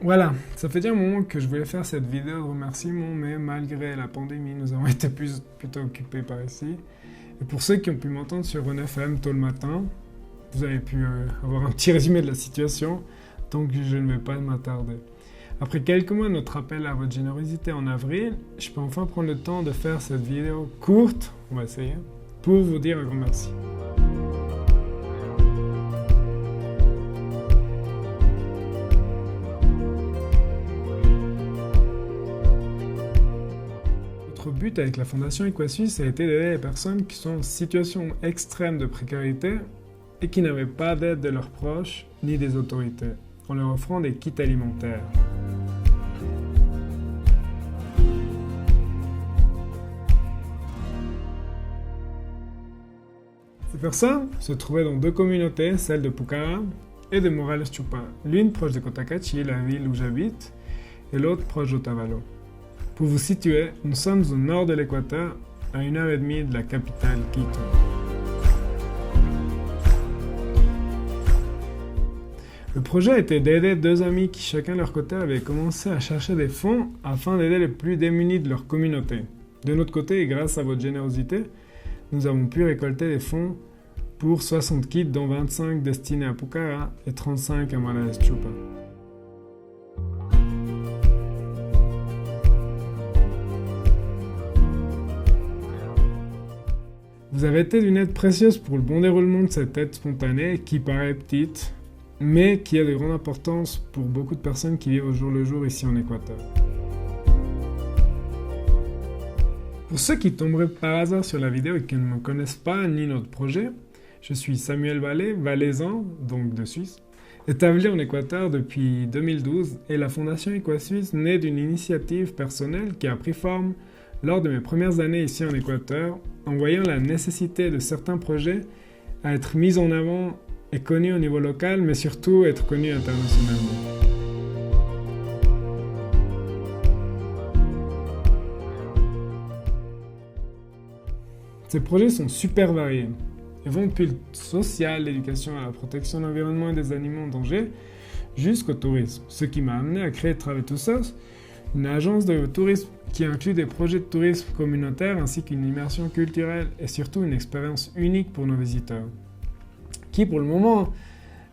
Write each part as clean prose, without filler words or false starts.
Voilà, ça fait déjà un moment que je voulais faire cette vidéo de remerciement, mais malgré la pandémie, nous avons été plutôt occupés par ici. Et pour ceux qui ont pu m'entendre sur Run FM tôt le matin, vous avez pu avoir un petit résumé de la situation, donc je ne vais pas m'attarder. Après quelques mois de notre appel à votre générosité en avril, je peux enfin prendre le temps de faire cette vidéo courte, on va essayer, pour vous dire un grand merci. Notre but avec la Fondation EquaSuisse a été d'aider les personnes qui sont en situation extrême de précarité et qui n'avaient pas d'aide de leurs proches ni des autorités, en leur offrant des kits alimentaires. Ces personnes se trouvaient dans deux communautés, celle de Pucara et de Morales Chupa, l'une proche de Cotacachi, la ville où j'habite, et l'autre proche d'Otavalo. Pour vous situer, nous sommes au nord de l'Équateur, à 1h30 de la capitale Quito. Le projet était d'aider deux amis qui, chacun de leur côté, avaient commencé à chercher des fonds afin d'aider les plus démunis de leur communauté. De notre côté, et grâce à votre générosité, nous avons pu récolter des fonds pour 60 kits, dont 25 destinés à Pucara et 35 à Morales Chupa. Vous avez été d'une aide précieuse pour le bon déroulement de cette aide spontanée qui paraît petite, mais qui a de grande importance pour beaucoup de personnes qui vivent au jour le jour ici en Équateur. Pour ceux qui tomberaient par hasard sur la vidéo et qui ne me connaissent pas ni notre projet, je suis Samuel Vallée, valaisan, donc de Suisse, établi en Équateur depuis 2012 et la Fondation EquaSuisse naît d'une initiative personnelle qui a pris forme lors de mes premières années ici en Équateur, en voyant la nécessité de certains projets à être mis en avant et connus au niveau local, mais surtout être connus internationalement. Ces projets sont super variés. Ils vont depuis le social, l'éducation à la protection de l'environnement et des animaux en danger, jusqu'au tourisme. Ce qui m'a amené à créer Travetusos, une agence de tourisme qui inclut des projets de tourisme communautaire ainsi qu'une immersion culturelle et surtout une expérience unique pour nos visiteurs, qui pour le moment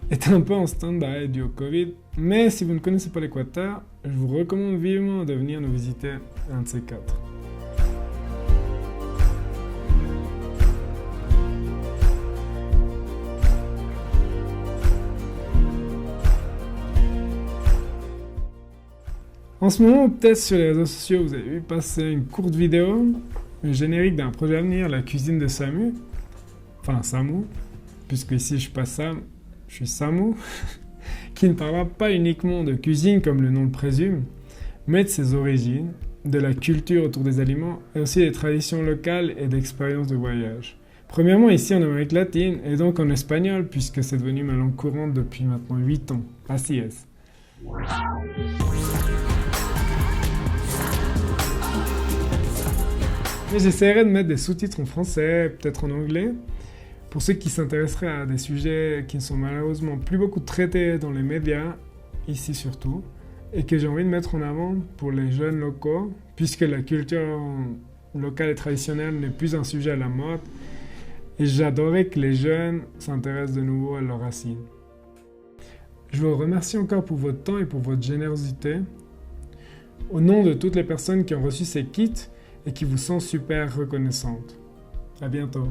est un peu en stand-by dû au Covid, mais si vous ne connaissez pas l'Équateur, je vous recommande vivement de venir nous visiter un de ces quatre. En ce moment, peut-être sur les réseaux sociaux, vous avez vu passer une courte vidéo, le générique d'un projet à venir, la cuisine de Samu, enfin Samu, puisque ici je suis pas Sam, je suis Samu, qui ne parlera pas uniquement de cuisine comme le nom le présume, mais de ses origines, de la culture autour des aliments et aussi des traditions locales et d'expériences de voyage. Premièrement ici en Amérique latine et donc en espagnol puisque c'est devenu ma langue courante depuis maintenant 8 ans. Así es. Mais j'essaierai de mettre des sous-titres en français, peut-être en anglais, pour ceux qui s'intéresseraient à des sujets qui ne sont malheureusement plus beaucoup traités dans les médias, ici surtout, et que j'ai envie de mettre en avant pour les jeunes locaux, puisque la culture locale et traditionnelle n'est plus un sujet à la mode, et j'adorerais que les jeunes s'intéressent de nouveau à leurs racines. Je vous remercie encore pour votre temps et pour votre générosité. Au nom de toutes les personnes qui ont reçu ces kits et qui vous sont super reconnaissantes. À bientôt.